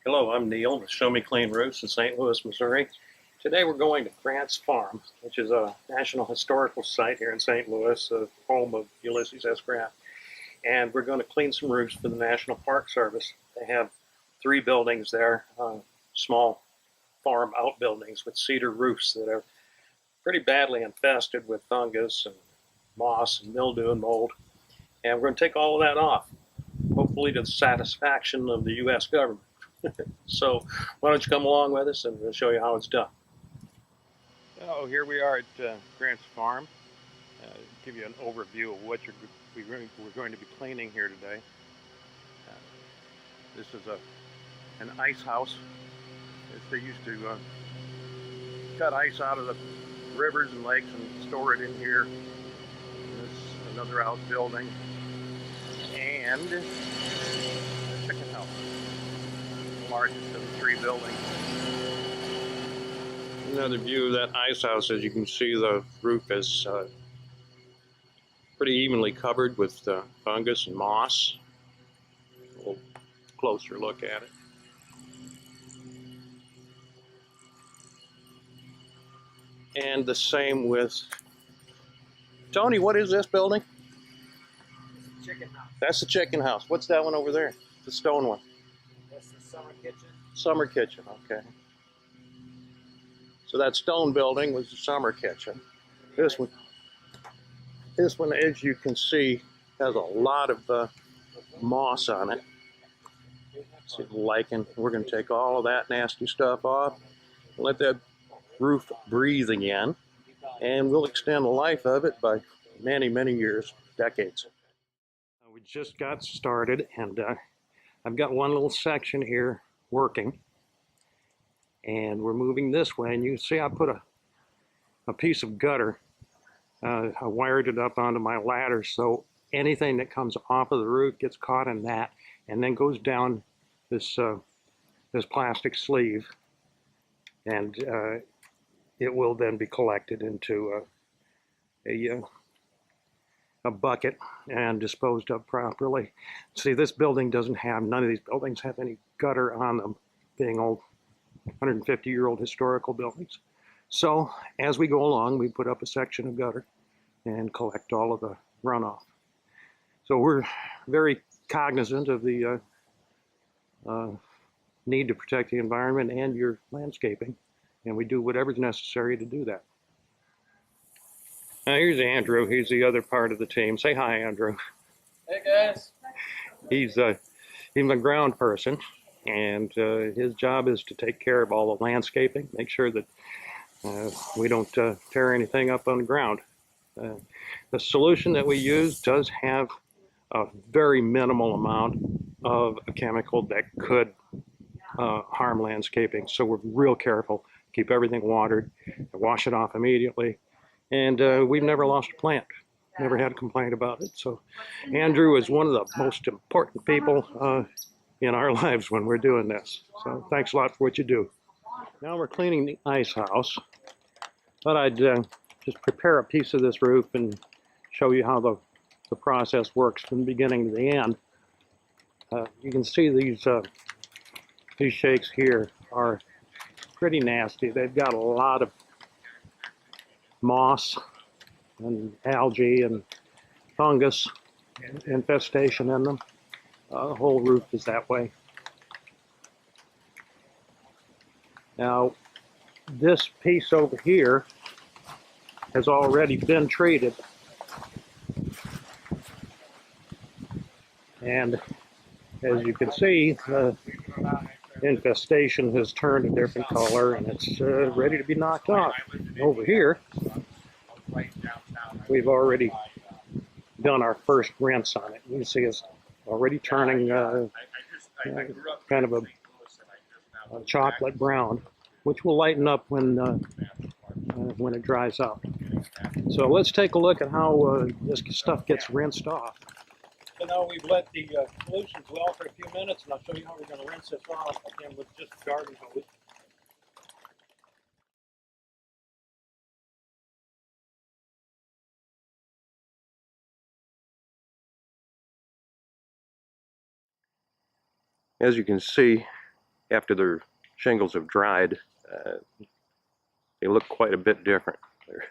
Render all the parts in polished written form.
Hello, I'm Neil with Show Me Clean Roofs in St. Louis, Missouri. Today we're going to Grant's Farm, which is a National Historical Site here in St. Louis, the home of Ulysses S. Grant. And we're going to clean some roofs for the National Park Service. They have 3 buildings there, small farm outbuildings with cedar roofs that are pretty badly infested with fungus and moss and mildew and mold. And we're going to take all of that off, hopefully to the satisfaction of the U.S. government. So why don't you come along with us and we'll show you how it's done. So here we are at Grant's Farm. Give you an overview of what we're going to be cleaning here today. This is an ice house. They used to cut ice out of the rivers and lakes and store it in here. This is another outbuilding. And a chicken house, the largest of the 3 buildings. Another view of that ice house. As you can see, the roof is pretty evenly covered with fungus and moss. A little closer look at it. And the same with Tony. What is this building? It's a chicken house. That's the chicken house. What's that one over there? The stone one. That's the summer kitchen. Summer kitchen. Okay. So that stone building was the summer kitchen. This one, as you can see, has a lot of moss on it. See the lichen. We're going to take all of that nasty stuff off, let that roof breathe again, and we'll extend the life of it by many, many years, decades. We just got started, and I've got one little section here working. And we're moving this way, and you see I put a piece of gutter. I wired it up onto my ladder so anything that comes off of the roof gets caught in that and then goes down this plastic sleeve, and it will then be collected into a bucket and disposed of properly. See, this building doesn't have, none of these buildings have any gutter on them, being old 150-year-old historical buildings. So as we go along, we put up a section of gutter and collect all of the runoff. So we're very cognizant of the need to protect the environment and your landscaping, and we do whatever's necessary to do that. Now here's Andrew. He's the other part of the team. Say hi, Andrew. Hey guys. He's a ground person. And his job is to take care of all the landscaping, make sure that we don't tear anything up on the ground. The solution that we use does have a very minimal amount of a chemical that could harm landscaping. So we're real careful, keep everything watered, wash it off immediately. And we've never lost a plant, never had a complaint about it. So Andrew is one of the most important people in our lives when we're doing this. So thanks a lot for what you do. Now we're cleaning the ice house. Thought I'd just prepare a piece of this roof and show you how the process works from the beginning to the end. You can see these shakes here are pretty nasty. They've got a lot of moss and algae and fungus infestation in them. The whole roof is that way. Now, this piece over here has already been treated. And as you can see, the infestation has turned a different color and it's ready to be knocked off. Over here, we've already done our first rinse on it. You can see it's already turning kind of a chocolate brown, which will lighten up when it dries out. So let's take a look at how this stuff gets rinsed off. So now we've let the solution dwell for a few minutes, and I'll show you how we're going to rinse this off again with just garden hose. As you can see, after their shingles have dried, they look quite a bit different. They're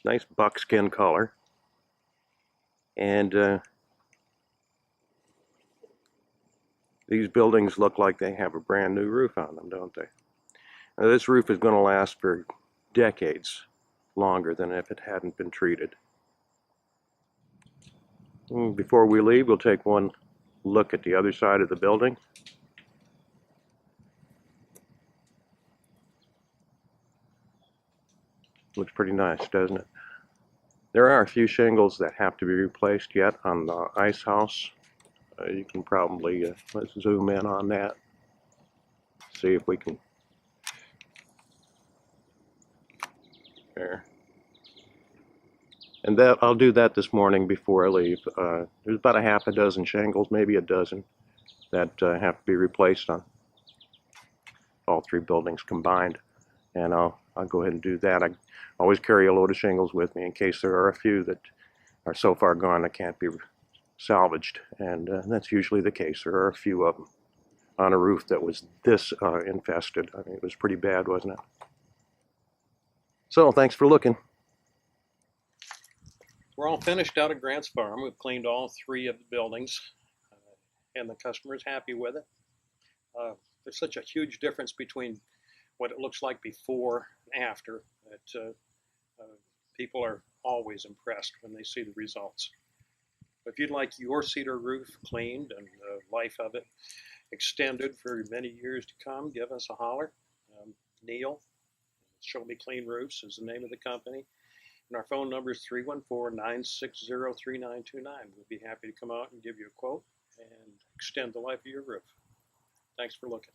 nice buckskin color, and these buildings look like they have a brand new roof on them, don't they? Now, this roof is going to last for decades longer than if it hadn't been treated. Before we leave, we'll take one look at the other side of the building. Looks pretty nice, doesn't it? There are a few shingles that have to be replaced yet on the ice house. You can probably, let's zoom in on that. See if we can, there. And that I'll do that this morning before I leave. There's about a half a dozen shingles, maybe a dozen, that have to be replaced on all three buildings combined. And I'll go ahead and do that. I always carry a load of shingles with me in case there are a few that are so far gone that can't be salvaged. And that's usually the case. There are a few of them on a roof that was this infested. I mean, it was pretty bad, wasn't it? So thanks for looking. We're all finished out at Grant's Farm. We've cleaned all three of the buildings, and the customer is happy with it. There's such a huge difference between what it looks like before and after that people are always impressed when they see the results. If you'd like your cedar roof cleaned and the life of it extended for many years to come, give us a holler. Neil, Show Me Clean Roofs is the name of the company. And our phone number is 314-960-3929. We'll be happy to come out and give you a quote and extend the life of your roof. Thanks for looking.